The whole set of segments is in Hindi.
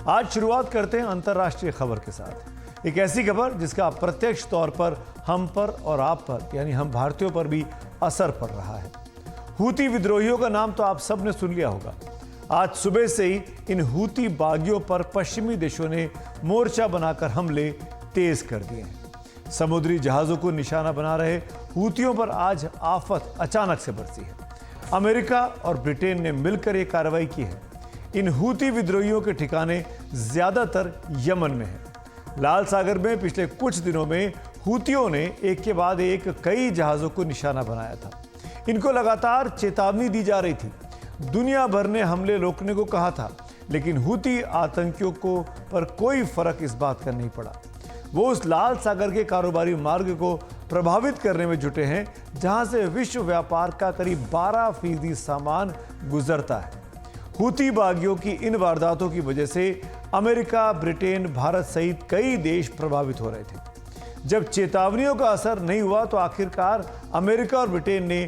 आज शुरुआत करते हैं अंतर्राष्ट्रीय खबर के साथ। एक ऐसी खबर जिसका अप्रत्यक्ष तौर पर हम पर और आप पर यानी हम भारतीयों पर भी असर पड़ रहा है। हूती विद्रोहियों का नाम तो आप सब ने सुन लिया होगा। आज सुबह से ही इन हूती बागियों पर पश्चिमी देशों ने मोर्चा बनाकर हमले तेज कर दिए हैं। समुद्री जहाजों को निशाना बना रहे हूतियों पर आज आफत अचानक से बरसी है। अमेरिका और ब्रिटेन ने मिलकर यह कार्रवाई की है। इन हूती विद्रोहियों के ठिकाने ज्यादातर यमन में है। लाल सागर में पिछले कुछ दिनों में हूतियों ने एक के बाद एक कई जहाजों को निशाना बनाया था। इनको लगातार चेतावनी दी जा रही थी। दुनिया भर ने हमले रोकने को कहा था, लेकिन हूती आतंकियों को पर कोई फर्क इस बात का नहीं पड़ा। वो उस लाल सागर के कारोबारी मार्ग को प्रभावित करने में जुटे हैं जहां से विश्व व्यापार का करीब 12% सामान गुजरता है। हूती बागियों की इन वारदातों की वजह से अमेरिका, ब्रिटेन, भारत सहित कई देश प्रभावित हो रहे थे। जब चेतावनियों का असर नहीं हुआ तो आखिरकार अमेरिका और ब्रिटेन ने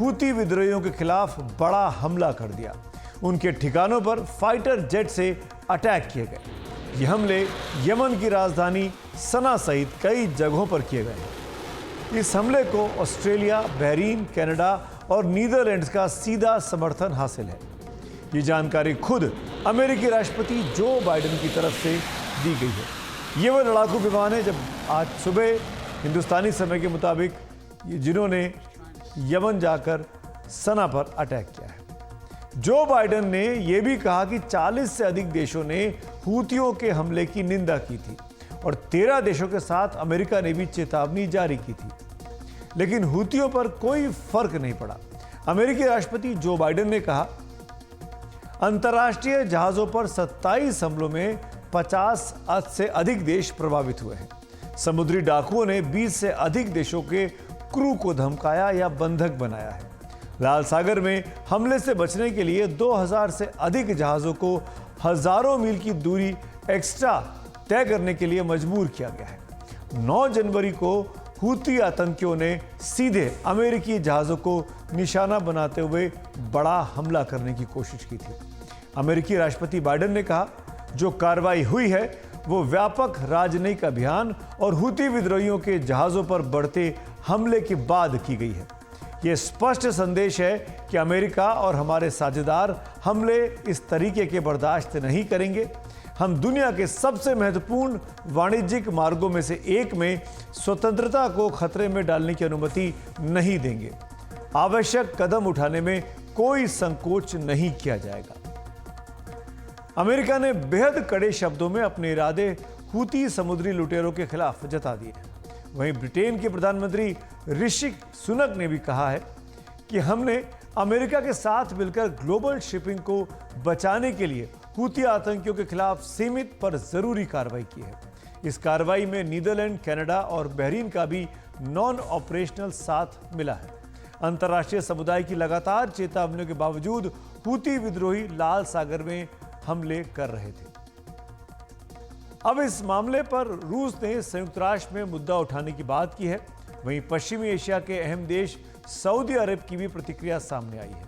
हूती विद्रोहियों के खिलाफ बड़ा हमला कर दिया। उनके ठिकानों पर फाइटर जेट से अटैक किए गए। ये हमले यमन की राजधानी सना सहित कई जगहों पर किए गए। इस हमले को ऑस्ट्रेलिया, बहरीन, कनाडा और नीदरलैंड्स का सीधा समर्थन हासिल है। ये जानकारी खुद अमेरिकी राष्ट्रपति जो बाइडेन की तरफ से दी गई है। ये वो लड़ाकू विमान है जब आज सुबह हिंदुस्तानी समय के मुताबिक जिन्होंने यमन जाकर सना पर अटैक किया है। जो बाइडेन ने यह भी कहा कि 40 से अधिक देशों ने हूतियों के हमले की निंदा की थी और 13 देशों के साथ अमेरिका ने भी चेतावनी जारी की थी, लेकिन हूतियों पर कोई फर्क नहीं पड़ा। अमेरिकी राष्ट्रपति जो बाइडेन ने कहा, अंतर्राष्ट्रीय जहाजों पर 27 हमलों में 50 से अधिक देश प्रभावित हुए हैं। समुद्री डाकुओं ने 20 से अधिक देशों के क्रू को धमकाया या बंधक बनाया है। लाल सागर में हमले से बचने के लिए 2000 से अधिक जहाजों को हजारों मील की दूरी एक्स्ट्रा तय करने के लिए मजबूर किया गया है। 9 जनवरी को हूती आतंकियों ने सीधे अमेरिकी जहाजों को निशाना बनाते हुए बड़ा हमला करने की कोशिश की थी। अमेरिकी राष्ट्रपति बाइडेन ने कहा, जो कार्रवाई हुई है वो व्यापक राजनयिक अभियान और हूती विद्रोहियों के जहाजों पर बढ़ते हमले के बाद की गई है। यह स्पष्ट संदेश है कि अमेरिका और हमारे साझेदार हमले इस तरीके के बर्दाश्त नहीं करेंगे। हम दुनिया के सबसे महत्वपूर्ण वाणिज्यिक मार्गों में से एक में स्वतंत्रता को खतरे में डालने की अनुमति नहीं देंगे। आवश्यक कदम उठाने में कोई संकोच नहीं किया जाएगा। अमेरिका ने बेहद कड़े शब्दों में अपने इरादे हूती समुद्री लुटेरों के खिलाफ जता दिए हैं। वहीं ब्रिटेन के प्रधानमंत्री ऋषि सुनक ने भी कहा है कि हमने अमेरिका के साथ मिलकर ग्लोबल शिपिंग को बचाने के लिए हूती आतंकियों के खिलाफ सीमित पर जरूरी कार्रवाई की है। इस कार्रवाई में नीदरलैंड, कनाडा और बहरीन का भी नॉन ऑपरेशनल साथ मिला है। अंतर्राष्ट्रीय समुदाय की लगातार चेतावनियों के बावजूद हूती विद्रोही लाल सागर में हमले कर रहे थे। अब इस मामले पर रूस ने संयुक्त राष्ट्र में मुद्दा उठाने की बात की है। वहीं पश्चिमी एशिया के अहम देश सऊदी अरब की भी प्रतिक्रिया सामने आई है।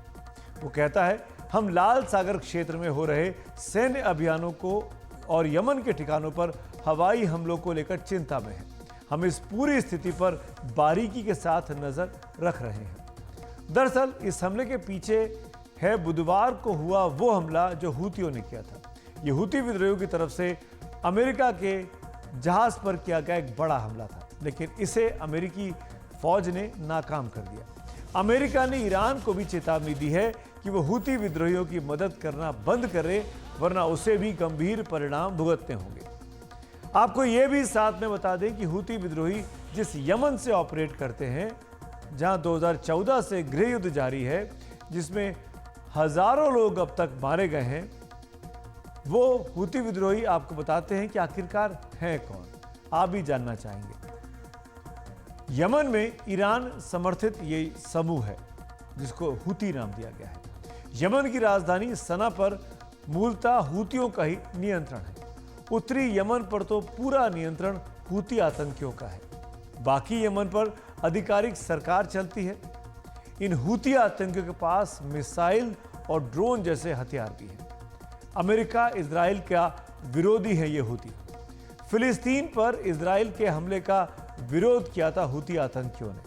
वो कहता है, हम लाल सागर क्षेत्र में हो रहे सैन्य अभियानों को और यमन के ठिकानों पर हवाई हमलों को लेकर चिंता में हैं। हम इस पूरी स्थिति पर बारीकी के साथ नजर रख रहे हैं। दरअसल इस हमले के पीछे है बुधवार को हुआ वो हमला जो हूतियों ने किया था। ये हूती विद्रोहियों की तरफ से अमेरिका के जहाज पर किया गया एक बड़ा हमला था, लेकिन इसे अमेरिकी फौज ने नाकाम कर दिया। अमेरिका ने ईरान को भी चेतावनी दी है कि वो हूती विद्रोहियों की मदद करना बंद करे, वरना उसे भी गंभीर परिणाम भुगतने होंगे। आपको यह भी साथ में बता दें कि हूती विद्रोही जिस यमन से ऑपरेट करते हैं, जहां 2014 से गृह युद्ध जारी है, जिसमें हजारों लोग अब तक मारे गए हैं, वो हूती विद्रोही आपको बताते हैं कि आखिरकार हैं कौन। आप भी जानना चाहेंगे। यमन में ईरान समर्थित ये समूह है जिसको हूती नाम दिया गया है। यमन की राजधानी सना पर मूलतः हूतियों का ही नियंत्रण है। उत्तरी यमन पर तो पूरा नियंत्रण हूती आतंकियों का है। बाकी यमन पर आधिकारिक सरकार चलती है। इन हूती आतंकियों के पास मिसाइल और ड्रोन जैसे हथियार भी हैं। अमेरिका, इजराइल का विरोधी हैं ये हूती। फिलिस्तीन पर इजराइल के हमले का विरोध किया था हूती आतंकियों ने।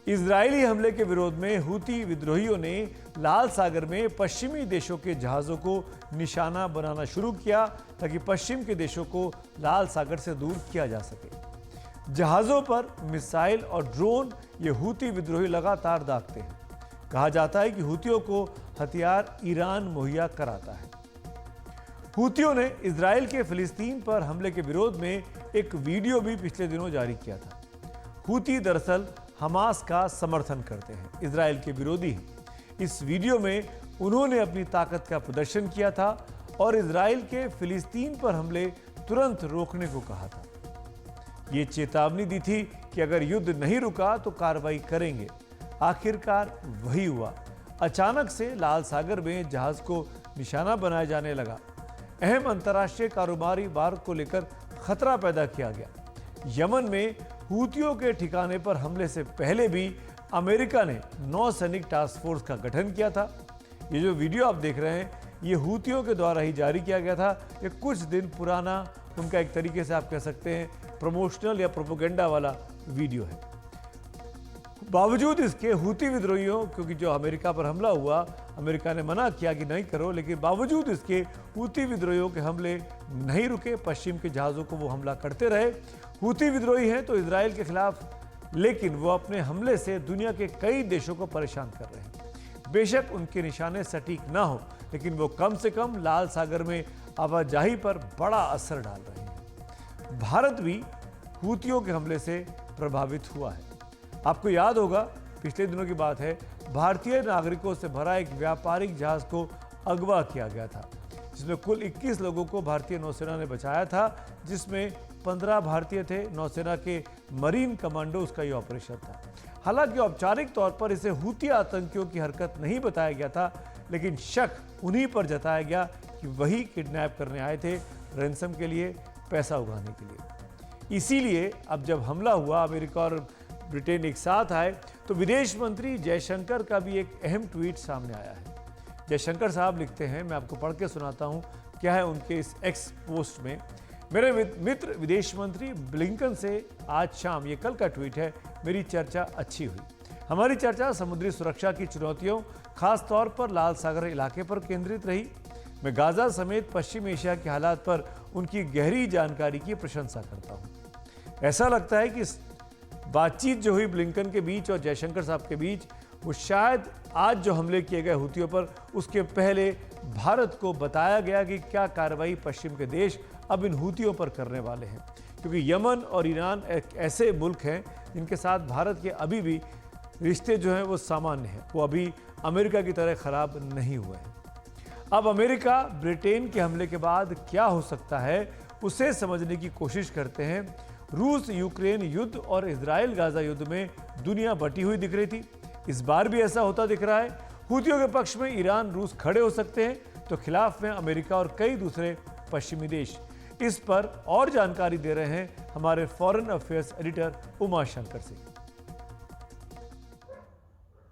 इजरायली हमले के विरोध में हूती विद्रोहियों ने लाल सागर में पश्चिमी देशों के जहाज़ों को निशाना बनाना शुरू किया ताकि पश्चिम के देशों को लाल सागर से दूर किया जा सके। जहाज़ों पर मिसाइल और ड्रोन ये हूती विद्रोही लगातार दागते हैं। कहा जाता है कि हूतियों को हथियार ईरान मुहैया कराता है। हूतियों ने इजराइल के फिलिस्तीन पर हमले के विरोध में एक वीडियो भी पिछले दिनों जारी किया था। हूती दरअसल हमास का समर्थन करते हैं, इजराइल के विरोधी हैं। इस वीडियो में उन्होंने अपनी ताकत का प्रदर्शन किया था और इजराइल के फिलिस्तीन पर हमले तुरंत रोकने को कहा था। ये चेतावनी दी थी कि अगर युद्ध नहीं रुका तो कार्रवाई करेंगे। आखिरकार वही हुआ। अचानक से लाल सागर में जहाज को निशाना बनाया जाने लगा। अहम अंतर्राष्ट्रीय कारोबारी मार्ग को लेकर खतरा पैदा किया गया। यमन में हूतियों के ठिकाने पर हमले से पहले भी अमेरिका ने नौसैनिक टास्क फोर्स का गठन किया था। ये जो वीडियो आप देख रहे हैं ये हूतियों के द्वारा ही जारी किया गया था। ये कुछ दिन पुराना उनका एक तरीके से आप कह सकते हैं प्रमोशनल या प्रोपोगेंडा वाला वीडियो है। बावजूद इसके हूती विद्रोहियों, क्योंकि जो अमेरिका पर हमला हुआ अमेरिका ने मना किया कि नहीं करो, लेकिन बावजूद इसके हूती विद्रोहियों के हमले नहीं रुके। पश्चिम के जहाज़ों को वो हमला करते रहे। हूती विद्रोही हैं तो इजराइल के खिलाफ, लेकिन वो अपने हमले से दुनिया के कई देशों को परेशान कर रहे हैं। बेशक उनके निशाने सटीक ना हो, लेकिन वो कम से कम लाल सागर में आवाजाही पर बड़ा असर डाल रहे हैं। भारत भी हूतियों के हमले से प्रभावित हुआ है। आपको याद होगा पिछले दिनों की बात है, भारतीय नागरिकों से भरा एक व्यापारिक जहाज को अगवा किया गया था, जिसमें कुल 21 लोगों को भारतीय नौसेना ने बचाया था, जिसमें 15 भारतीय थे। नौसेना के मरीन कमांडो उसका ये ऑपरेशन था। हालांकि औपचारिक तौर पर इसे हूती आतंकियों की हरकत नहीं बताया गया था, लेकिन शक उन्हीं पर जताया गया कि वही किडनैप करने आए थे, रैंसम के लिए, पैसा उगाने के लिए। इसीलिए अब जब हमला हुआ, अमेरिका और ब्रिटेन एक साथ आए, तो विदेश मंत्री जयशंकर का भी एक अहम ट्वीट सामने आया है। जयशंकर साहब लिखते हैं, मैं आपको पढ़ के सुनाता हूं क्या है उनके इस एक्स पोस्ट में। मेरे मित्र विदेश मंत्री ब्लिंकन से आज शाम, ये कल का ट्वीट है, मेरी चर्चा अच्छी हुई। हमारी चर्चा समुद्री सुरक्षा की चुनौतियों, खास तौर पर लाल सागर इलाके पर केंद्रित रही। मैं गाजा समेत पश्चिम एशिया के हालात पर उनकी गहरी जानकारी की प्रशंसा करता हूँ। ऐसा लगता है कि बातचीत जो हुई ब्लिंकन के बीच और जयशंकर साहब के बीच, वो शायद आज जो हमले किए गए हूतियों पर, उसके पहले भारत को बताया गया कि क्या कार्रवाई पश्चिम के देश अब इन हूतियों पर करने वाले हैं। क्योंकि यमन और ईरान एक ऐसे मुल्क हैं जिनके साथ भारत के अभी भी रिश्ते जो हैं वो सामान्य हैं, वो अभी अमेरिका की तरह ख़राब नहीं हुए हैं। अब अमेरिका ब्रिटेन के हमले के बाद क्या हो सकता है, उसे समझने की कोशिश करते हैं। रूस यूक्रेन युद्ध और इजराइल गाजा युद्ध में दुनिया बटी हुई दिख रही थी। इस बार भी ऐसा होता दिख रहा है। हूतियों के पक्ष में ईरान रूस खड़े हो सकते हैं, तो खिलाफ में अमेरिका और कई दूसरे पश्चिमी देश। इस पर और जानकारी दे रहे हैं हमारे foreign affairs editor Uma Shankar Singh.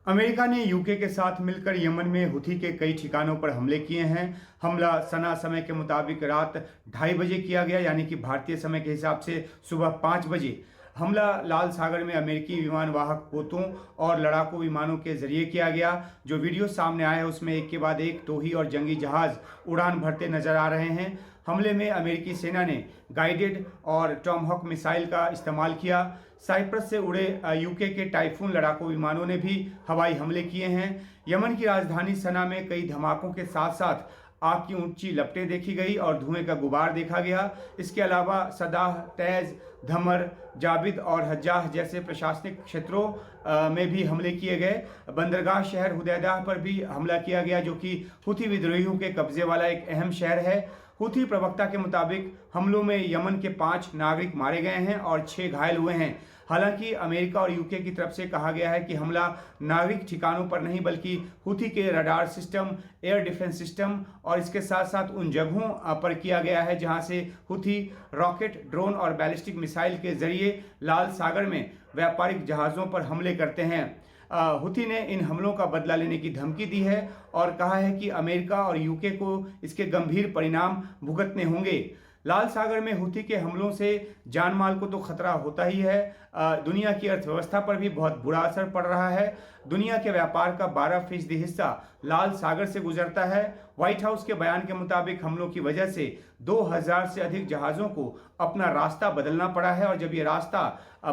America ने यूके के साथ मिलकर यमन में हुथी के कई ठिकानों पर हमले किए हैं। हमला सना समय के मुताबिक रात 2:30 बजे किया गया, यानी कि भारतीय समय के हिसाब से सुबह 5 बजे। हमला लाल सागर में अमेरिकी विमान वाहक पोतों और लड़ाकू विमानों के जरिए किया गया। जो वीडियो सामने आया है उसमें एक के बाद एक तोही और जंगी जहाज उड़ान भरते नजर आ रहे हैं। हमले में अमेरिकी सेना ने गाइडेड और टॉमहॉक मिसाइल का इस्तेमाल किया। साइप्रस से उड़े यूके के टाइफून लड़ाकू विमानों ने भी हवाई हमले किए हैं। यमन की राजधानी सना में कई धमाकों के साथ साथ आग की ऊंची लपटें देखी गई और धुएं का गुबार देखा गया। इसके अलावा सदाह, तैज, धमर, जाबिद और हज्जाह जैसे प्रशासनिक क्षेत्रों में भी हमले किए गए। बंदरगाह शहर हुदैदा पर भी हमला किया गया, जो कि हुथी विद्रोहियों के कब्जे वाला एक अहम शहर है। हुथी प्रवक्ता के मुताबिक हमलों में यमन के 5 नागरिक मारे गए हैं और 6 घायल हुए हैं। हालांकि अमेरिका और यूके की तरफ से कहा गया है कि हमला नागरिक ठिकानों पर नहीं, बल्कि हुथी के radar system, air defence system और इसके साथ साथ उन जगहों पर किया गया है जहां से हुथी रॉकेट, ड्रोन और बैलिस्टिक मिसाइल के जरिए लाल सागर में व्यापारिक जहाज़ों पर हमले करते हैं। हुती ने इन हमलों का बदला लेने की धमकी दी है और कहा है कि अमेरिका और यूके को इसके गंभीर परिणाम भुगतने होंगे। लाल सागर में हुती के हमलों से जान माल को तो खतरा होता ही है, दुनिया की अर्थव्यवस्था पर भी बहुत बुरा असर पड़ रहा है। दुनिया के व्यापार का 12% हिस्सा लाल सागर से गुजरता है। व्हाइट हाउस के बयान के मुताबिक हमलों की वजह से 2000 से अधिक जहाज़ों को अपना रास्ता बदलना पड़ा है और जब ये रास्ता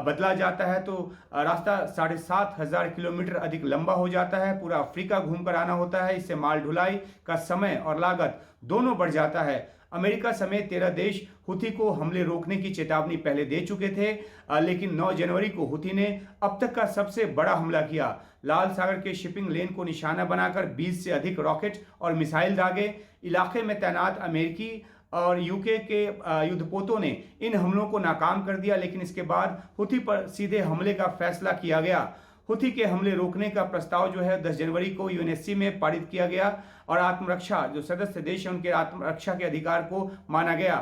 बदला जाता है तो रास्ता 7500 किलोमीटर अधिक लंबा हो जाता है। पूरा अफ्रीका घूमकर आना होता है। इससे माल ढुलाई का समय और लागत दोनों बढ़ जाता है। अमेरिका समेत 13 देश हुती को हमले रोकने की चेतावनी पहले दे चुके थे, लेकिन 9 जनवरी को हुती ने अब तक का सबसे बड़ा हमला किया। लाल सागर के शिपिंग लेन को निशाना बनाकर 20 से अधिक रॉकेट और मिसाइल दागे। इलाके में तैनात अमेरिकी और यूके के युद्धपोतों ने इन हमलों को नाकाम कर दिया, लेकिन इसके बाद हुती पर सीधे हमले का फैसला किया गया। हुती के हमले रोकने का प्रस्ताव जो है 10 जनवरी को यूएनएससी में पारित किया गया और आत्मरक्षा जो सदस्य देश हैं उनके आत्मरक्षा के अधिकार को माना गया।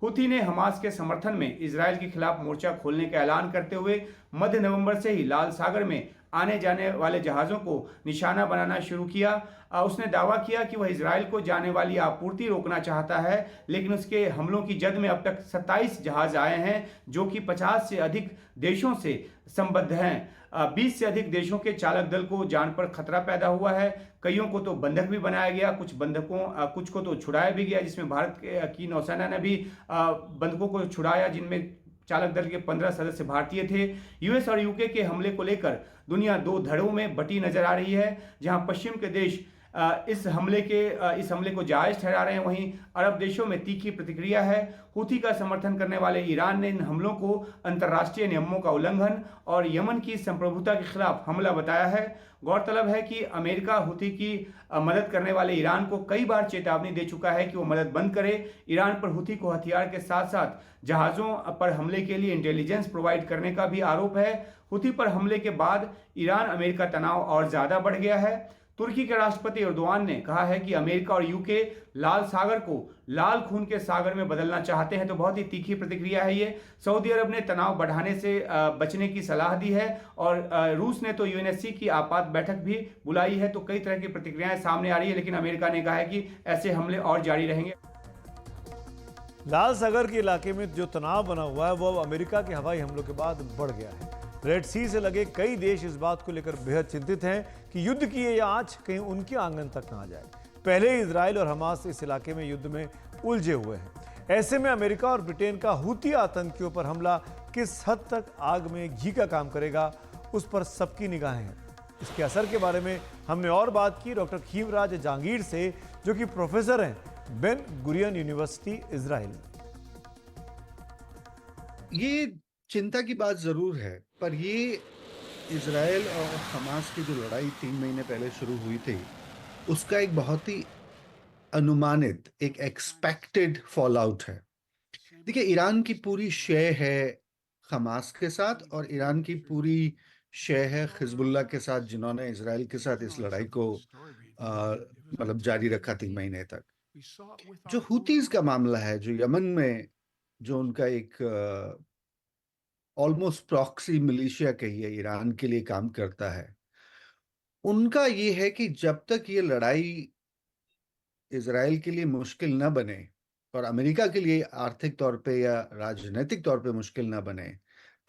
हुती ने हमास के समर्थन में इजरायल के खिलाफ मोर्चा खोलने का ऐलान करते हुए मध्य नवंबर से ही लाल सागर में आने जाने वाले जहाज़ों को निशाना बनाना शुरू किया। उसने दावा किया कि वह इजरायल को जाने वाली आपूर्ति रोकना चाहता है, लेकिन उसके हमलों की जद में अब तक 27 जहाज़ आए हैं जो कि 50 से अधिक देशों से संबद्ध हैं। 20 से अधिक देशों के चालक दल को जान पर खतरा पैदा हुआ है। कईयों को तो बंधक भी बनाया गया, कुछ को तो छुड़ाया भी गया, जिसमें भारत की नौसेना ने भी बंधकों को छुड़ाया, जिनमें चालक दल के 15 सदस्य भारतीय थे। यूएस और यूके के हमले को लेकर दुनिया दो धड़ों में बटी नजर आ रही है, जहां पश्चिम के देश इस हमले को जायज ठहरा रहे हैं, वहीं अरब देशों में तीखी प्रतिक्रिया है। हुती का समर्थन करने वाले ईरान ने इन हमलों को अंतर्राष्ट्रीय नियमों का उल्लंघन और यमन की संप्रभुता के खिलाफ हमला बताया है। गौरतलब है कि अमेरिका हुती की मदद करने वाले ईरान को कई बार चेतावनी दे चुका है कि वो मदद बंद करे। ईरान पर हुती को हथियार के साथ साथ जहाज़ों पर हमले के लिए इंटेलिजेंस प्रोवाइड करने का भी आरोप है। हुती पर हमले के बाद ईरान अमेरिका तनाव और ज्यादा बढ़ गया है। तुर्की के राष्ट्रपति एर्दोआन ने कहा है कि अमेरिका और यूके लाल सागर को लाल खून के सागर में बदलना चाहते हैं, तो बहुत ही तीखी प्रतिक्रिया है ये। सऊदी अरब ने तनाव बढ़ाने से बचने की सलाह दी है और रूस ने तो यूएनएससी की आपात बैठक भी बुलाई है। तो कई तरह की प्रतिक्रियाएं सामने आ रही है, लेकिन अमेरिका ने कहा है कि ऐसे हमले और जारी रहेंगे। लाल सागर के इलाके में जो तनाव बना हुआ है वो अब अमेरिका के हवाई हमलों के बाद बढ़ गया है। रेड सी से लगे कई देश इस बात को लेकर बेहद चिंतित हैं कि युद्ध की ये आंच कहीं उनके आंगन तक ना आ जाए। पहले ही इजराइल और हमास इस इलाके में युद्ध में उलझे हुए हैं। ऐसे में अमेरिका और ब्रिटेन का हुती आतंकियों पर हमला किस हद तक आग में घी का काम करेगा, उस पर सबकी निगाहें हैं। इसके असर के बारे में हमने और बात की डॉक्टर खीमराज जहांगीर से, जो कि प्रोफेसर हैं बेन गुरियन यूनिवर्सिटी इजराइल में। ये चिंता की बात जरूर है, पर ये इजराइल और हमास की जो लड़ाई 3 महीने पहले शुरू हुई थी, उसका एक बहुत ही अनुमानित, एक एक्सपेक्टेड फॉल आउट है। देखिए, ईरान की पूरी शय है हमास के साथ और ईरान की पूरी शय है हिजबुल्लाह के साथ, जिन्होंने इजराइल के साथ इस लड़ाई को मतलब जारी रखा 3 महीने तक। जो हुतीज का मामला है, जो यमन में जो उनका एक ऑलमोस्ट प्रॉक्सी मिलिशिया कहिए ईरान के लिए काम करता है, उनका ये है कि जब तक ये लड़ाई इजराइल के लिए मुश्किल न बने और अमेरिका के लिए आर्थिक तौर पे या राजनीतिक तौर पे मुश्किल न बने,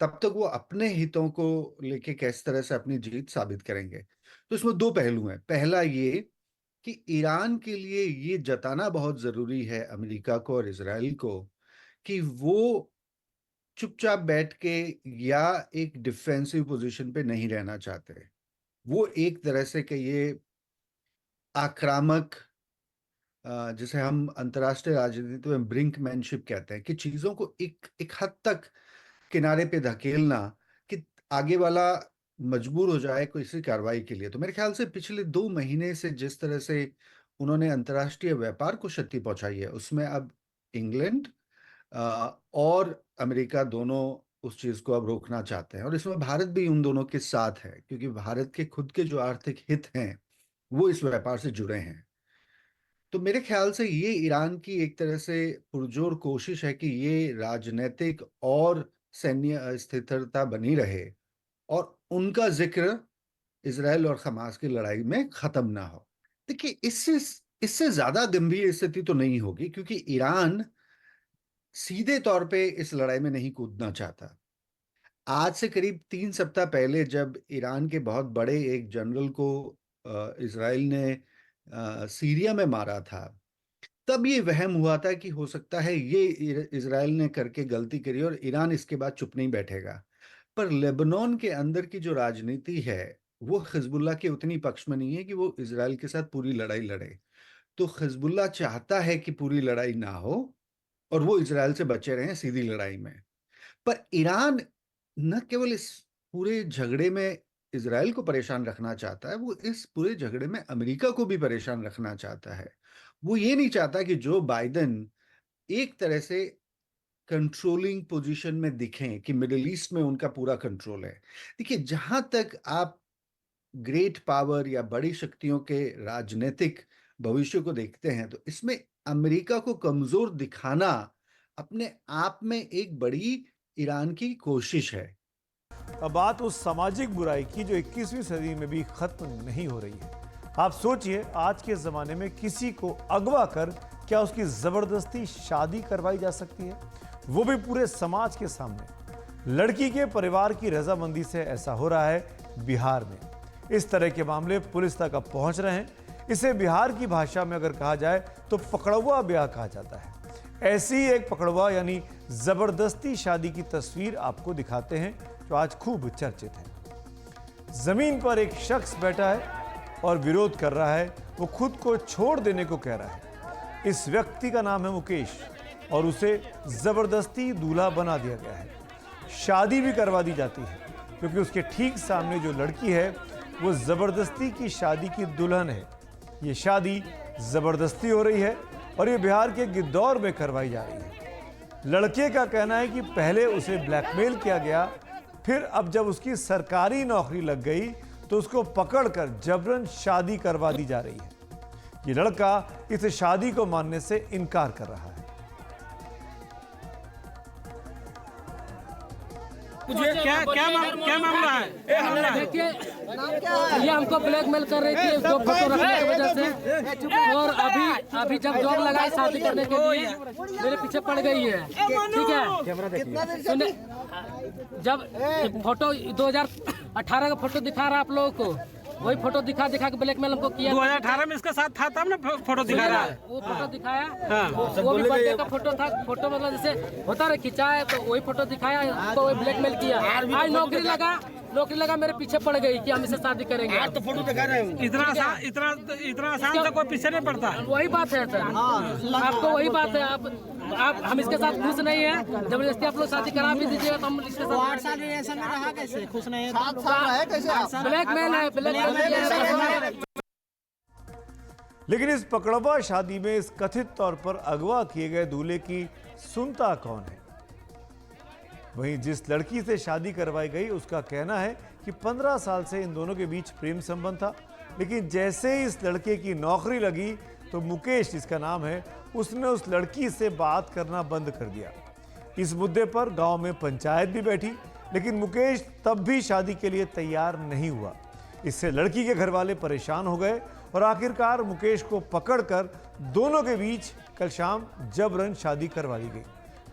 तब तक वो अपने हितों को लेके किस तरह से अपनी जीत साबित करेंगे। तो इसमें दो पहलू हैं। पहला ये कि ईरान के लिए ये जताना बहुत जरूरी है अमेरिका को और इजराइल को कि वो चुपचाप बैठ के या एक डिफेंसिव पोजीशन पे नहीं रहना चाहते। वो एक तरह से कि ये आक्रामक, जिसे हम अंतर्राष्ट्रीय राजनीति में ब्रिंकमैनशिप कहते हैं, कि चीजों को एक हद तक किनारे पे धकेलना कि आगे वाला मजबूर हो जाए किसी कार्रवाई के लिए। तो मेरे ख्याल से पिछले 2 महीने से जिस तरह से उन्होंने अंतर्राष्ट्रीय व्यापार को क्षति पहुंचाई है, उसमें अब इंग्लैंड और अमेरिका दोनों उस चीज को अब रोकना चाहते हैं और इसमें भारत भी उन दोनों के साथ है, क्योंकि भारत के खुद के जो आर्थिक हित हैं वो इस व्यापार से जुड़े हैं। तो मेरे ख्याल से ये ईरान की एक तरह से पुरजोर कोशिश है कि ये राजनीतिक और सैन्य स्थिरता बनी रहे और उनका जिक्र इजराइल और हमास की लड़ाई में खत्म ना हो। देखिए, इससे ज्यादा गंभीर स्थिति तो नहीं होगी, क्योंकि ईरान सीधे तौर पे इस लड़ाई में नहीं कूदना चाहता। आज से करीब 3 सप्ताह पहले जब ईरान के बहुत बड़े एक जनरल को इजराइल ने सीरिया में मारा था, तब ये वहम हुआ था कि हो सकता है ये इजराइल ने करके गलती करी और ईरान इसके बाद चुप नहीं बैठेगा। पर लेबनान के अंदर की जो राजनीति है वो हिजबुल्लाह के उतनी पक्ष में नहीं है कि वो इजराइल के साथ पूरी लड़ाई लड़े। तो हिजबुल्लाह चाहता है कि पूरी लड़ाई ना हो और वो इजराइल से बचे रहें सीधी लड़ाई में। पर ईरान न केवल इस पूरे झगड़े में इजराइल को परेशान रखना चाहता है, वो इस पूरे झगड़े में अमेरिका को भी परेशान रखना चाहता है। वो ये नहीं चाहता कि जो बाइडेन एक तरह से कंट्रोलिंग पोजीशन में दिखें कि मिडिल ईस्ट में उनका पूरा कंट्रोल है। देखिए, जहां तक आप ग्रेट पावर या बड़ी शक्तियों के राजनीतिक भविष्य को देखते हैं, तो इसमें अमेरिका को कमजोर दिखाना अपने आप में एक बड़ी ईरान की कोशिश है। अब बात उस सामाजिक बुराई की जो 21वीं सदी में भी खत्म नहीं हो रही है। आप सोचिए, आज के ज़माने में किसी को अगवा कर क्या उसकी ज़बरदस्ती शादी करवाई जा सकती है, वो भी पूरे समाज के सामने। लड़की के परिवार की रजामंदी से ऐसा हो रहा है बिहार में। इस तरह के मामले पुलिस तक अब पहुंच रहे हैं। इसे बिहार की भाषा में अगर कहा जाए तो पकड़वा ब्याह कहा जाता है। ऐसी एक पकड़वा यानी ज़बरदस्ती शादी की तस्वीर आपको दिखाते हैं जो आज खूब चर्चित है। जमीन पर एक शख्स बैठा है और विरोध कर रहा है। वो खुद को छोड़ देने को कह रहा है। इस व्यक्ति का नाम है मुकेश और उसे जबरदस्ती दूल्हा बना दिया गया है। शादी भी करवा दी जाती है क्योंकि उसके ठीक सामने जो लड़की है वो जबरदस्ती की शादी की दुल्हन है। ये शादी जबरदस्ती हो रही है और ये बिहार के गिद्धौर में करवाई जा रही है। लड़के का कहना है कि पहले उसे ब्लैकमेल किया गया, फिर अब जब उसकी सरकारी नौकरी लग गई तो उसको पकड़कर जबरन शादी करवा दी जा रही है। ये लड़का इस शादी को मानने से इनकार कर रहा है। क्या मामला है? देखिए, ये हमको ब्लैकमेल कर रही थी उसको फोटो रखने की वजह से, और अभी जब जॉब लगाई शादी करने के लिए मेरे पीछे पड़ गई है। ठीक है, सुने, जब फोटो 2018 का फोटो दिखा रहा आप लोगों को, वही फोटो दिखा के ब्लैकमेल हमको किया। 2018 में इसका साथ था तब ना फोटो दिखा रहा है। वो फोटो दिखाया, वो भी बर्थडे का फोटो था। फोटो मतलब जैसे होता रहा खिंचाया, तो वही फोटो दिखाया तो वही ब्लैकमेल किया। आज नौकरी लगा मेरे पीछे पड़ गई कि हम इसे शादी करेंगे। आज तो फोटो दिखा रहे हैं। इतना आसान से कोई पीछे नहीं पड़ता। वही बात है सर, आपको वही बात है। आप हम इसके साथ खुश नहीं है, जबरदस्ती आप लोग शादी करा भी दीजिएगा तो हम इसके साथ 8 साल रिलेशन में रहा, कैसे खुश नहीं है? 7 साल है, कैसे ब्लैकमेल है। लेकिन इस पकड़वा शादी में इस कथित तौर पर अगवा किए गए दूल्हे की सुनता कौन है? वहीं जिस लड़की से शादी करवाई गई उसका कहना है कि 15 साल से इन दोनों के बीच प्रेम संबंध था, लेकिन जैसे ही इस लड़के की नौकरी लगी तो मुकेश, जिसका नाम है, उसने उस लड़की से बात करना बंद कर दिया। इस मुद्दे पर गांव में पंचायत भी बैठी, लेकिन मुकेश तब भी शादी के लिए तैयार नहीं हुआ। इससे लड़की के घर वाले परेशान हो गए और आखिरकार मुकेश को पकड़कर दोनों के बीच कल शाम जबरन शादी करवा दी गई।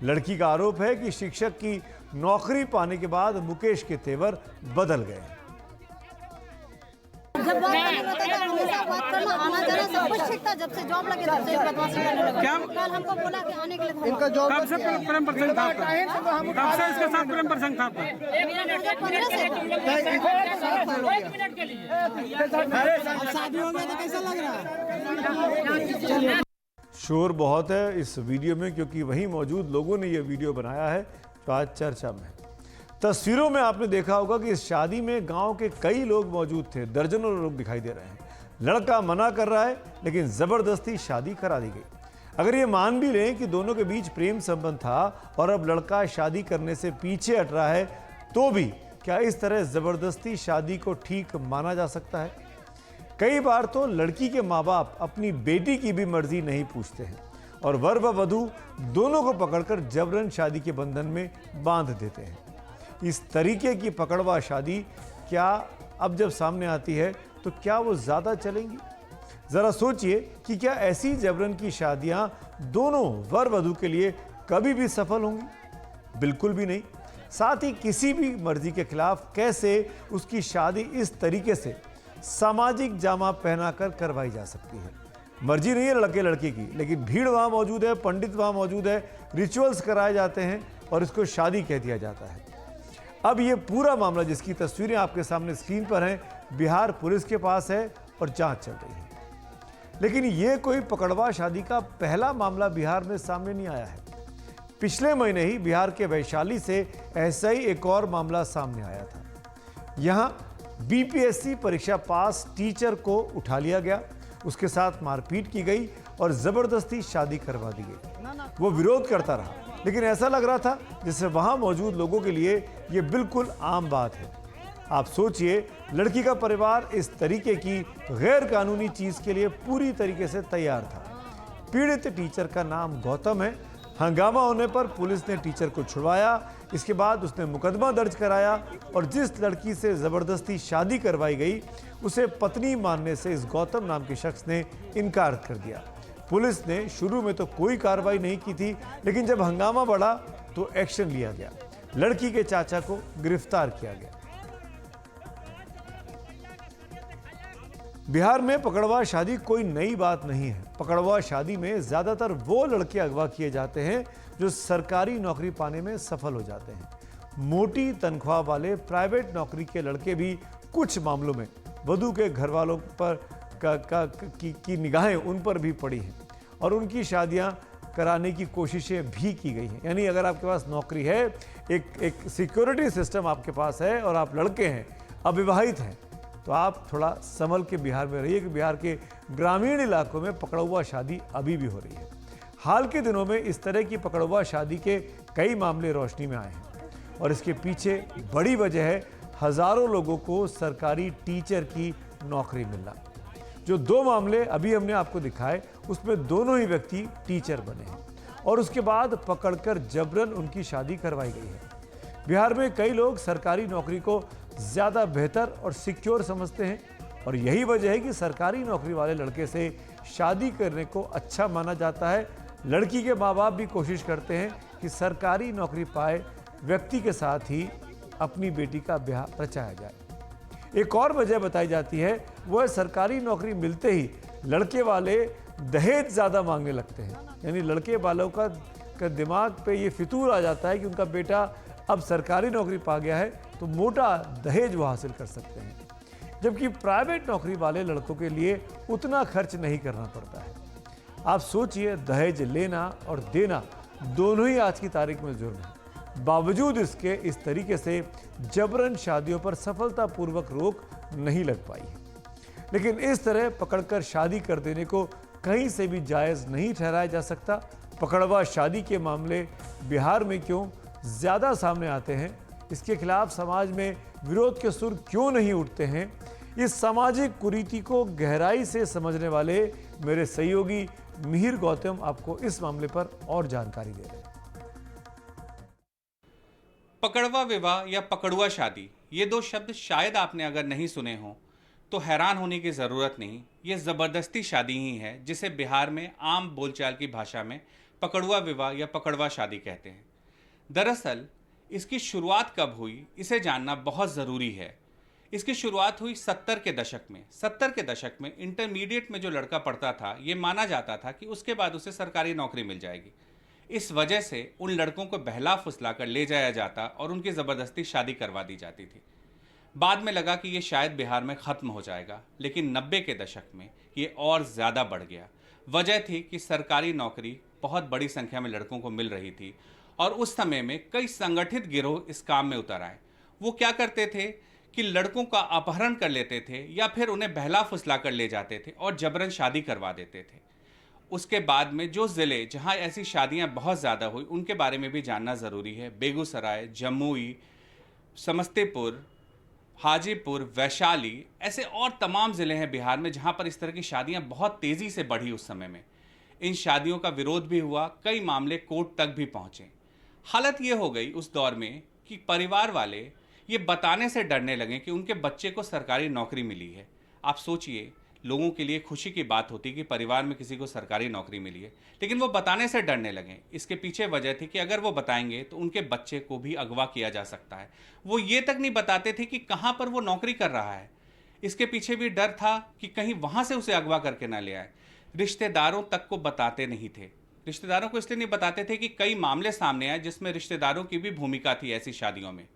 लड़की का आरोप है कि शिक्षक की नौकरी पाने के बाद मुकेश के तेवर बदल गए। जब बात करना हमेशा बात करना आना जाना सब कुछ ठीक था। जब से जॉब लगे तब से बदमाशी करने लगा। कल हमको बोला कि आने के लिए इनका जॉब कब से प्रेम प्रसंग था? कब से इसके साथ प्रेम प्रसंग था? 15 से। शादी हो गया तो कैसा लग रहा है? शोर बहुत है इस वीडियो में क्योंकि वहीं मौजूद लोगों ने यह वीडियो बनाया है तो आज चर्चा में है। तस्वीरों में आपने देखा होगा कि इस शादी में गांव के कई लोग मौजूद थे, दर्जनों लोग दिखाई दे रहे हैं। लड़का मना कर रहा है लेकिन जबरदस्ती शादी करा दी गई। अगर ये मान भी लें कि दोनों के बीच प्रेम संबंध था और अब लड़का शादी करने से पीछे हट रहा है, तो भी क्या इस तरह जबरदस्ती शादी को ठीक माना जा सकता है? कई बार तो लड़की के माँ बाप अपनी बेटी की भी मर्जी नहीं पूछते हैं और वर व वधू दोनों को पकड़कर जबरन शादी के बंधन में बांध देते हैं। इस तरीके की पकड़वा शादी क्या अब जब सामने आती है तो क्या वो ज़्यादा चलेंगी? ज़रा सोचिए कि क्या ऐसी जबरन की शादियां दोनों वर वधू के लिए कभी भी सफल होंगी? बिल्कुल भी नहीं। साथ ही किसी भी मर्जी के खिलाफ कैसे उसकी शादी इस तरीके से सामाजिक जामा पहनाकर करवाई जा सकती है? मर्जी नहीं है लड़के लड़की की, लेकिन भीड़ वहां मौजूद है, पंडित वहां मौजूद है, रिचुअल्स कराए जाते हैं और इसको शादी कह दिया जाता है। अब ये पूरा मामला जिसकी तस्वीरें आपके सामने स्क्रीन पर हैं, बिहार पुलिस के पास है और जांच चल रही है। लेकिन ये कोई पकड़वा शादी का पहला मामला बिहार में सामने नहीं आया है। पिछले महीने ही बिहार के वैशाली से ऐसा ही एक और मामला सामने आया था। यहां बीपीएससी परीक्षा पास टीचर को उठा लिया गया, उसके साथ मारपीट की गई और जबरदस्ती शादी करवा दी गई। वो विरोध करता रहा, लेकिन ऐसा लग रहा था जैसे वहां मौजूद लोगों के लिए ये बिल्कुल आम बात है। आप सोचिए, लड़की का परिवार इस तरीके की गैर कानूनी चीज के लिए पूरी तरीके से तैयार था। पीड़ित टीचर का नाम गौतम है। हंगामा होने पर पुलिस ने टीचर को छुड़वाया। इसके बाद उसने मुकदमा दर्ज कराया और जिस लड़की से जबरदस्ती शादी करवाई गई उसे पत्नी मानने से इस गौतम नाम के शख्स ने इनकार कर दिया। पुलिस ने शुरू में तो कोई कार्रवाई नहीं की थी, लेकिन जब हंगामा बढ़ा तो एक्शन लिया गया। लड़की के चाचा को गिरफ्तार किया गया। बिहार में पकड़वा शादी कोई नई बात नहीं है। पकड़वा शादी में ज्यादातर वो लड़के अगवा किए जाते हैं जो सरकारी नौकरी पाने में सफल हो जाते हैं। मोटी तनख्वाह वाले प्राइवेट नौकरी के लड़के भी कुछ मामलों में वधू के घर वालों पर की निगाहें उन पर भी पड़ी हैं और उनकी शादियां कराने की कोशिशें भी की गई हैं। यानी अगर आपके पास नौकरी है, एक सिक्योरिटी सिस्टम आपके पास है और आप लड़के हैं, अविवाहित हैं, तो आप थोड़ा संभल के बिहार में रहिए कि बिहार के ग्रामीण इलाकों में पकड़वा शादी अभी भी हो रही है। हाल के दिनों में इस तरह की पकड़वा शादी के कई मामले रोशनी में आए हैं और इसके पीछे बड़ी वजह है हजारों लोगों को सरकारी टीचर की नौकरी मिलना। जो दो मामले अभी हमने आपको दिखाए उसमें दोनों ही व्यक्ति टीचर बने हैं और उसके बाद पकड़कर जबरन उनकी शादी करवाई गई है। बिहार में कई लोग सरकारी नौकरी को ज़्यादा बेहतर और सिक्योर समझते हैं और यही वजह है कि सरकारी नौकरी वाले लड़के से शादी करने को अच्छा माना जाता है। लड़की के माँ बाप भी कोशिश करते हैं कि सरकारी नौकरी पाए व्यक्ति के साथ ही अपनी बेटी का ब्याह रचाया जाए। एक और वजह बताई जाती है, वह सरकारी नौकरी मिलते ही लड़के वाले दहेज ज़्यादा मांगने लगते हैं। यानी लड़के वालों का दिमाग पे ये फितूर आ जाता है कि उनका बेटा अब सरकारी नौकरी पा गया है तो मोटा दहेज वो हासिल कर सकते हैं, जबकि प्राइवेट नौकरी वाले लड़कों के लिए उतना खर्च नहीं करना पड़ता है। आप सोचिए, दहेज लेना और देना दोनों ही आज की तारीख में जुर्म है। बावजूद इसके इस तरीके से जबरन शादियों पर सफलतापूर्वक रोक नहीं लग पाई है। लेकिन इस तरह पकड़कर शादी कर देने को कहीं से भी जायज़ नहीं ठहराया जा सकता। पकड़वा शादी के मामले बिहार में क्यों ज़्यादा सामने आते हैं, इसके खिलाफ समाज में विरोध के सुर क्यों नहीं उठते हैं, इस सामाजिक कुरीति को गहराई से समझने वाले मेरे सहयोगी मिहिर गौतम आपको इस मामले पर और जानकारी दे रहे हैं। पकड़वा विवाह या पकड़ुआ शादी, ये दो शब्द शायद आपने अगर नहीं सुने हों तो हैरान होने की ज़रूरत नहीं। ये ज़बरदस्ती शादी ही है जिसे बिहार में आम बोलचाल की भाषा में पकड़ुआ विवाह या पकड़वा शादी कहते हैं। दरअसल इसकी शुरुआत कब हुई, इसे जानना बहुत ज़रूरी है। इसकी शुरुआत हुई 70 के दशक में। 70 के दशक में इंटरमीडिएट में जो लड़का पढ़ता था, ये माना जाता था कि उसके बाद उसे सरकारी नौकरी मिल जाएगी। इस वजह से उन लड़कों को बहला फुसला कर ले जाया जाता और उनकी ज़बरदस्ती शादी करवा दी जाती थी। बाद में लगा कि ये शायद बिहार में ख़त्म हो जाएगा, लेकिन 90 के दशक में ये और ज़्यादा बढ़ गया। वजह थी कि सरकारी नौकरी बहुत बड़ी संख्या में लड़कों को मिल रही थी और उस समय में कई संगठित गिरोह इस काम में उतर आए। वो क्या करते थे कि लड़कों का अपहरण कर लेते थे या फिर उन्हें बहला फुसला कर ले जाते थे और जबरन शादी करवा देते थे। उसके बाद में जो ज़िले जहां ऐसी शादियां बहुत ज़्यादा हुई उनके बारे में भी जानना ज़रूरी है। बेगूसराय, जमुई, समस्तीपुर, हाजीपुर, वैशाली, ऐसे और तमाम ज़िले हैं बिहार में जहां पर इस तरह की शादियां बहुत तेज़ी से बढ़ी। उस समय में इन शादियों का विरोध भी हुआ, कई मामले कोर्ट तक भी पहुँचे। हालत ये हो गई उस दौर में कि परिवार वाले ये बताने से डरने लगे कि उनके बच्चे को सरकारी नौकरी मिली है। आप सोचिए, लोगों के लिए खुशी की बात होती कि परिवार में किसी को सरकारी नौकरी मिली है, लेकिन वो बताने से डरने लगे। इसके पीछे वजह थी कि अगर वो बताएंगे तो उनके बच्चे को भी अगवा किया जा सकता है। वो ये तक नहीं बताते थे कि कहाँ पर वो नौकरी कर रहा है। इसके पीछे भी डर था कि कहीं वहाँ से उसे अगवा करके ना ले आए। रिश्तेदारों तक को बताते नहीं थे। रिश्तेदारों को इसलिए नहीं बताते थे कि कई मामले सामने आए जिसमें रिश्तेदारों की भी भूमिका थी ऐसी शादियों में।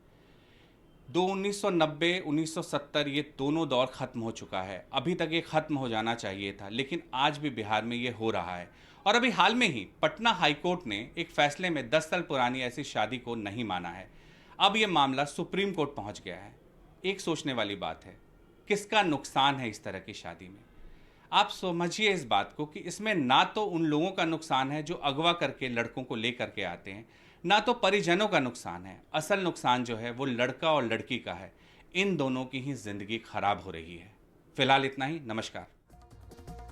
1990, 1970 ये दोनों दौर खत्म हो चुका है। अभी तक ये खत्म हो जाना चाहिए था, लेकिन आज भी बिहार में ये हो रहा है। और अभी हाल में ही पटना हाईकोर्ट ने एक फैसले में 10 साल पुरानी ऐसी शादी को नहीं माना है। अब ये मामला सुप्रीम कोर्ट पहुंच गया है। एक सोचने वाली बात है, किसका नुकसान है इस तरह की शादी में? आप समझिए इस बात को कि इसमें ना तो उन लोगों का नुकसान है जो अगवा करके लड़कों को लेकर के आते हैं, ना तो परिजनों का नुकसान है। असल नुकसान जो है वो लड़का और लड़की का है। इन दोनों की ही जिंदगी खराब हो रही है। फिलहाल इतना ही। नमस्कार।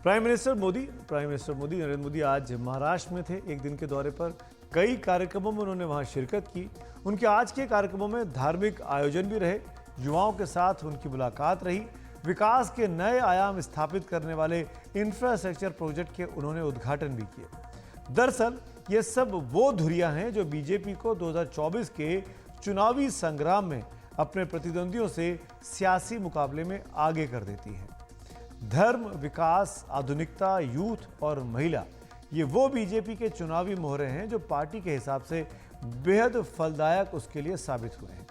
प्राइम मिनिस्टर मोदी नरेंद्र मोदी आज महाराष्ट्र में थे एक दिन के दौरे पर। कई कार्यक्रमों में उन्होंने वहां शिरकत की। उनके आज के कार्यक्रमों में धार्मिक आयोजन भी रहे, युवाओं के साथ उनकी मुलाकात रही, विकास के नए आयाम स्थापित करने वाले इंफ्रास्ट्रक्चर प्रोजेक्ट के उन्होंने उद्घाटन भी किए। दरअसल ये सब वो धुरियां हैं जो बीजेपी को 2024 के चुनावी संग्राम में अपने प्रतिद्वंदियों से सियासी मुकाबले में आगे कर देती हैं। धर्म, विकास, आधुनिकता, यूथ और महिला, ये वो बीजेपी के चुनावी मोहरे हैं जो पार्टी के हिसाब से बेहद फलदायक उसके लिए साबित हुए हैं।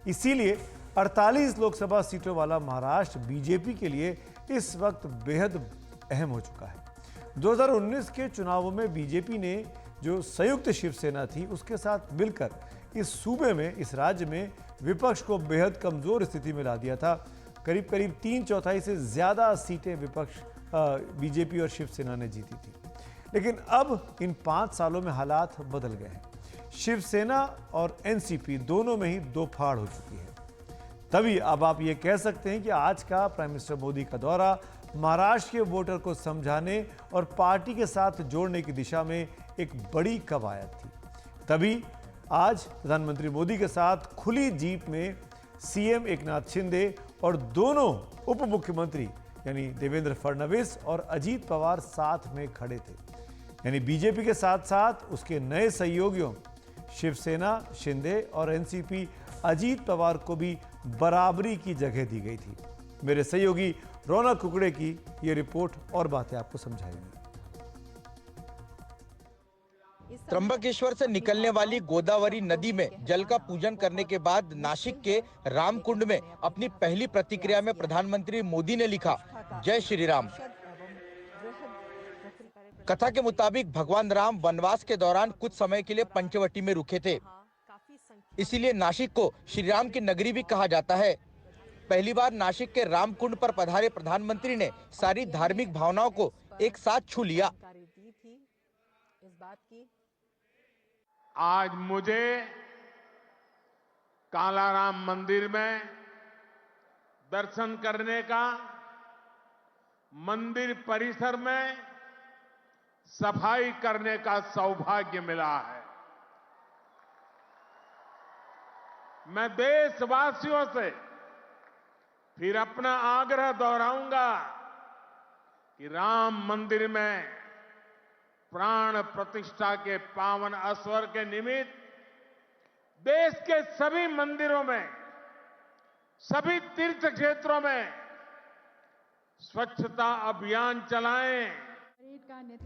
इसीलिए 48 लोकसभा सीटों वाला महाराष्ट्र बीजेपी के लिए इस वक्त बेहद अहम हो चुका है। 2019 के चुनावों में बीजेपी ने जो संयुक्त शिवसेना थी उसके साथ मिलकर इस सूबे में, इस राज्य में विपक्ष को बेहद कमजोर स्थिति में ला दिया था। करीब 3/4 से ज्यादा सीटें विपक्ष बीजेपी और शिवसेना ने जीती थी। लेकिन अब इन 5 सालों में हालात बदल गए हैं। शिवसेना और एनसीपी दोनों में ही दो फाड़ हो चुकी है। तभी अब आप ये कह सकते हैं कि आज का प्राइम मिनिस्टर मोदी का दौरा महाराष्ट्र के वोटर को समझाने और पार्टी के साथ जोड़ने की दिशा में एक बड़ी कवायद थी। तभी आज प्रधानमंत्री मोदी के साथ खुली जीप में सीएम एकनाथ शिंदे और दोनों उप मुख्यमंत्री यानी देवेंद्र फडणवीस और अजीत पवार साथ में खड़े थे। यानी बीजेपी के साथ साथ उसके नए सहयोगियों शिवसेना, शिंदे और एनसीपी अजीत पवार को भी बराबरी की जगह दी गई थी। मेरे सहयोगी रौनक कुकड़े की ये रिपोर्ट और बातें आपको समझाएंगी। त्र्यंबकेश्वर से निकलने वाली गोदावरी नदी में जल का पूजन करने के बाद नासिक के रामकुंड में अपनी पहली प्रतिक्रिया में प्रधानमंत्री मोदी ने लिखा, जय श्री राम। कथा के मुताबिक भगवान राम वनवास के दौरान कुछ समय के लिए पंचवटी में रुके थे, इसीलिए नासिक को श्री राम की नगरी भी कहा जाता है। पहली बार नासिक के रामकुंड पर पधारे प्रधानमंत्री ने सारी धार्मिक भावनाओं को एक साथ छू लिया। आज मुझे कालाराम मंदिर में दर्शन करने का, मंदिर परिसर में सफाई करने का सौभाग्य मिला है। मैं देशवासियों से फिर अपना आग्रह दोहराऊंगा कि राम मंदिर में प्राण प्रतिष्ठा के पावन अवसर के निमित्त देश के सभी मंदिरों में, सभी तीर्थ क्षेत्रों में स्वच्छता अभियान चलाएं।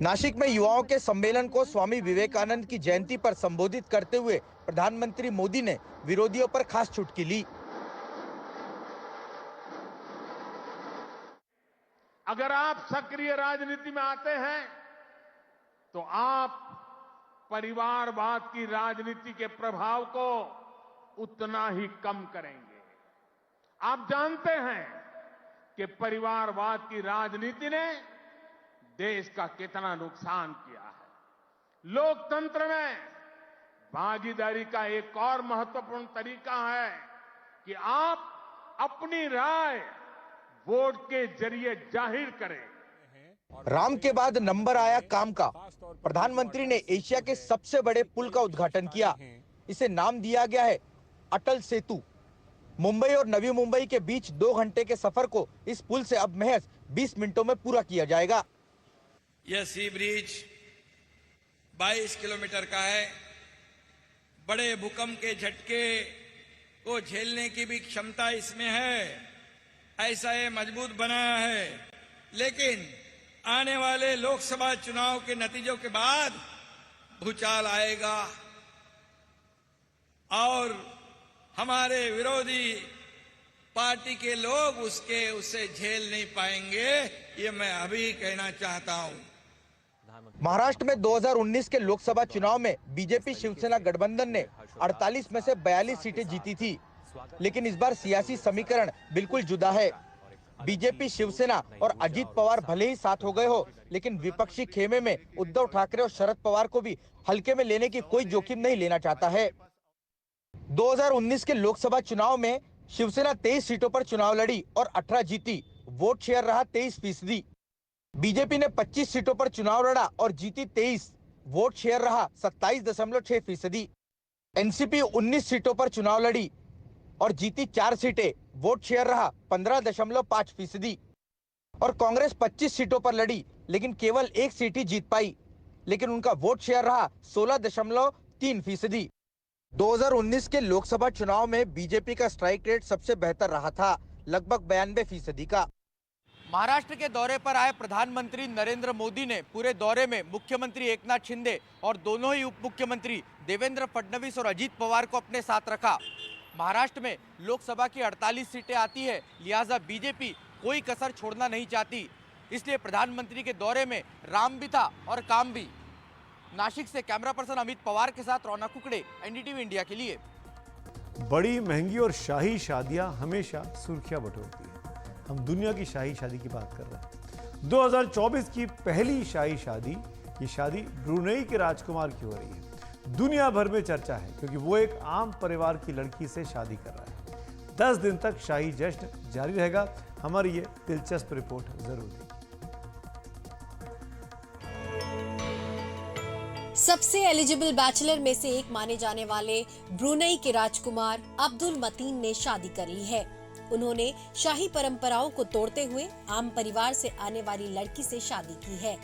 नासिक में युवाओं के सम्मेलन को स्वामी विवेकानंद की जयंती पर संबोधित करते हुए प्रधानमंत्री मोदी ने विरोधियों पर खास चुटकी ली। अगर आप सक्रिय राजनीति में आते हैं तो आप परिवारवाद की राजनीति के प्रभाव को उतना ही कम करेंगे। आप जानते हैं कि परिवारवाद की राजनीति ने देश का कितना नुकसान किया है। लोकतंत्र में भागीदारी का एक और महत्वपूर्ण तरीका है कि आप अपनी राय वोट के जरिए जाहिर करें। राम के बाद नंबर आया काम का। प्रधानमंत्री ने एशिया के सबसे बड़े पुल का उद्घाटन किया। इसे नाम दिया गया है अटल सेतु। मुंबई और नवी मुंबई के बीच 2 घंटे के सफर को इस पुल से अब महज 20 मिनटों में पूरा किया जाएगा। यह सी ब्रिज 22 किलोमीटर का है। बड़े भूकंप के झटके को झेलने की भी क्षमता इसमें है, ऐसा ये मजबूत बनाया है। लेकिन आने वाले लोकसभा चुनाव के नतीजों के बाद भूचाल आएगा और हमारे विरोधी पार्टी के लोग उसे झेल नहीं पाएंगे, ये मैं अभी कहना चाहता हूं। महाराष्ट्र में 2019 के लोकसभा चुनाव में बीजेपी शिवसेना गठबंधन ने 48 में से 42 सीटें जीती थी, लेकिन इस बार सियासी समीकरण बिल्कुल जुदा है। बीजेपी, शिवसेना और अजीत पवार भले ही साथ हो गए हो, लेकिन विपक्षी खेमे में उद्धव ठाकरे और शरद पवार को भी हल्के में लेने की कोई जोखिम नहीं लेना चाहता है। 2019 के लोकसभा चुनाव में शिवसेना 23 सीटों पर चुनाव लड़ी और 18 जीती, वोट शेयर रहा 23%। बीजेपी ने 25 सीटों पर चुनाव लड़ा और जीती 23, वोट शेयर रहा 27.6%। एनसीपी 19 सीटों पर चुनाव लड़ी और जीती 4 सीटें, वोट शेयर रहा 15.5%। और कांग्रेस 25 सीटों पर लड़ी लेकिन केवल 1 सीट ही जीत पाई, लेकिन उनका वोट शेयर रहा 16.3%। 2019 के लोकसभा चुनाव में बीजेपी का स्ट्राइक रेट सबसे बेहतर रहा था, लगभग 92% का। महाराष्ट्र के दौरे पर आए प्रधानमंत्री नरेंद्र मोदी ने पूरे दौरे में मुख्यमंत्री एकनाथ शिंदे और दोनों ही उप मुख्यमंत्री देवेंद्र फडणवीस और अजीत पवार को अपने साथ रखा। महाराष्ट्र में लोकसभा की 48 सीटें आती है, लिहाजा बीजेपी कोई कसर छोड़ना नहीं चाहती, इसलिए प्रधानमंत्री के दौरे में राम भी था और काम भी। नासिक से कैमरा पर्सन अमित पवार के साथ रौनक कुकड़े, एनडीटीवी इंडिया के लिए। बड़ी, महंगी और शाही शादियां हमेशा सुर्खियां बटोरती हैं। हम दुनिया की शाही शादी की बात कर रहे हैं। 2024 की पहली शाही शादी, ये शादी ब्रुनेई के राजकुमार की हो रही है। दुनिया भर में चर्चा है क्योंकि वो एक आम परिवार की लड़की से शादी कर रहा है। 10 दिन तक शाही जश्न जारी रहेगा। हमारी ये दिलचस्प रिपोर्ट जरूर देखिए। सबसे एलिजिबल बैचलर में से एक माने जाने वाले ब्रुनेई के राजकुमार अब्दुल मतीन ने शादी कर ली है। उन्होंने शाही परंपराओं को तोड़ते हुए आम परिवार से आने वाली लड़की से शादी की है।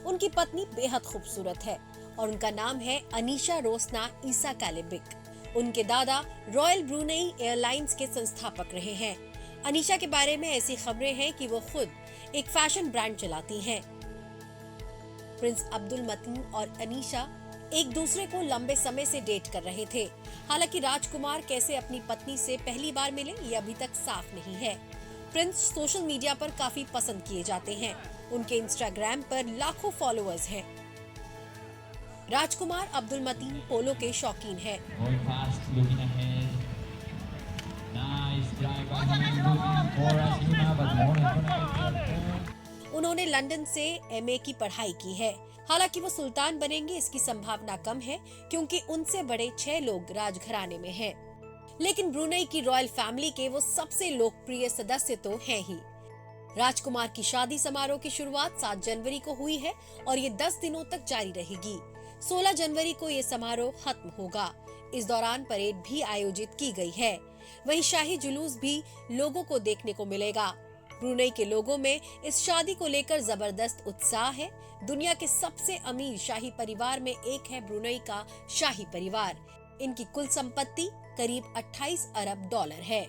उनकी पत्नी बेहद खूबसूरत है और उनका नाम है अनीशा रोसना ईसा कालेबिक। उनके दादा रॉयल ब्रुनेई एयरलाइंस के संस्थापक रहे हैं। अनीशा के बारे में ऐसी खबरें हैं कि वो खुद एक फैशन ब्रांड चलाती हैं। प्रिंस अब्दुल मतीन और अनीशा एक दूसरे को लंबे समय से डेट कर रहे थे। हालांकि राजकुमार कैसे अपनी पत्नी से पहली बार मिले ये अभी तक साफ नहीं है। प्रिंस सोशल मीडिया पर काफी पसंद किए जाते हैं। उनके इंस्टाग्राम पर लाखों फॉलोअर्स हैं। राजकुमार अब्दुल मतीन पोलो के शौकीन हैं। उन्होंने लंदन से एमए की पढ़ाई की है। हालांकि वो सुल्तान बनेंगे इसकी संभावना कम है क्योंकि उनसे बड़े 6 लोग राजघराने में हैं। लेकिन ब्रुनेई की रॉयल फैमिली के वो सबसे लोकप्रिय सदस्य तो हैं ही। राजकुमार की शादी समारोह की शुरुआत 7 जनवरी को हुई है और ये 10 दिनों तक जारी रहेगी। 16 जनवरी को ये समारोह खत्म होगा। इस दौरान परेड भी आयोजित की गई है। वहीं शाही जुलूस भी लोगों को देखने को मिलेगा। ब्रुनेई के लोगों में इस शादी को लेकर जबरदस्त उत्साह है। दुनिया के सबसे अमीर शाही परिवार में एक है ब्रुनेई का शाही परिवार। इनकी कुल संपत्ति करीब 28 अरब डॉलर है।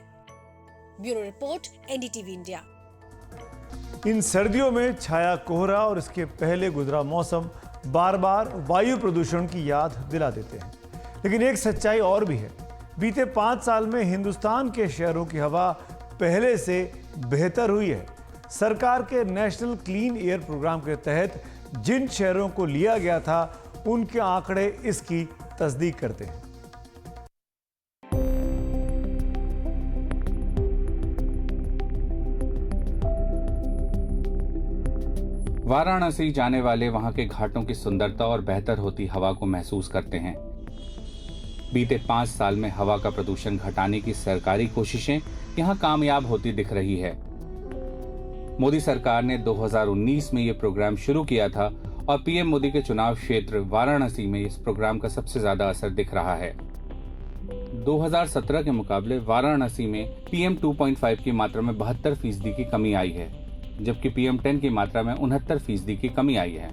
Bureau report, NDTV India. इन सर्दियों में छाया कोहरा और इसके पहले गुजरा मौसम बार बार वायु प्रदूषण की याद दिला देते हैं। लेकिन एक सच्चाई और भी है। बीते 5 साल में हिंदुस्तान के शहरों की हवा पहले से बेहतर हुई है। सरकार के नेशनल क्लीन एयर प्रोग्राम के तहत जिन शहरों को लिया गया था उनके आंकड़े इसकी तस्दीक करते हैं। वाराणसी जाने वाले वहां के घाटों की सुंदरता और बेहतर होती हवा को महसूस करते हैं। बीते 5 साल में हवा का प्रदूषण घटाने की सरकारी कोशिशें यहां कामयाब होती दिख रही है। मोदी सरकार ने 2019 में यह प्रोग्राम शुरू किया था और पीएम मोदी के चुनाव क्षेत्र वाराणसी में इस प्रोग्राम का सबसे ज्यादा असर दिख रहा है। 2017 के मुकाबले वाराणसी में PM 2.5 की मात्रा में 72% की कमी आई है, जबकि PM 10 की मात्रा में 69% की कमी आई है।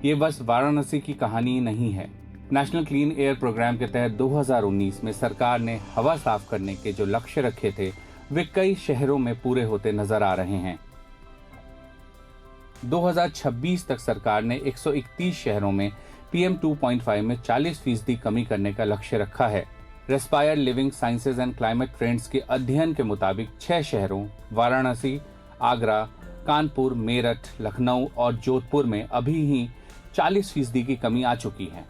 ये बस वाराणसी की कहानी नहीं है। नेशनल क्लीन एयर प्रोग्राम के तहत 2019 में सरकार ने हवा साफ करने के जो लक्ष्य रखे थे, वे कई शहरों में पूरे होते नजर आ रहे हैं। 2026 तक सरकार ने 131 शहरों में PM 2.5 में 40% कमी करने का लक्ष्य रखा है। Respire living sciences and climate trends के अध्ययन के मुताबिक 6 शहरों वाराणसी, आगरा, कानपुर, मेरठ, लखनऊ और जोधपुर में अभी ही 40% की कमी आ चुकी है।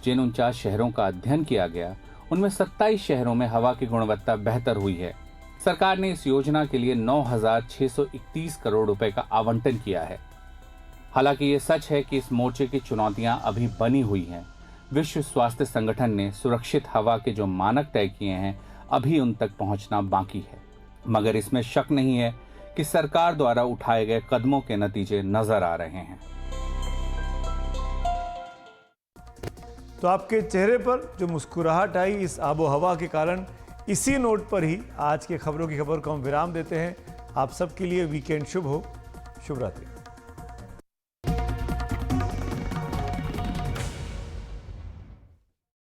जिन 49 शहरों का अध्ययन किया गया, उनमें 27 शहरों में हवा की गुणवत्ता बेहतर हुई है। सरकार ने इस योजना के लिए 9,631 करोड़ रुपए का आवंटन किया है। हालांकि ये सच है कि इस मोर्चे की चुनौतियां अभी बनी हुई हैं। विश्व स्वास्थ्य संगठन ने सुरक्षित हवा के जो मानक तय किए हैं, अभी उन तक पहुंचना बाकी है। मगर इसमें शक नहीं है कि सरकार द्वारा उठाए गए कदमों के नतीजे नजर आ रहे हैं। तो आपके चेहरे पर जो मुस्कुराहट आई इस आबो हवा के कारण, इसी नोट पर ही आज के खबरों की खबर को हम विराम देते हैं। आप सबके लिए वीकेंड शुभ हो। शुभ रात्रि।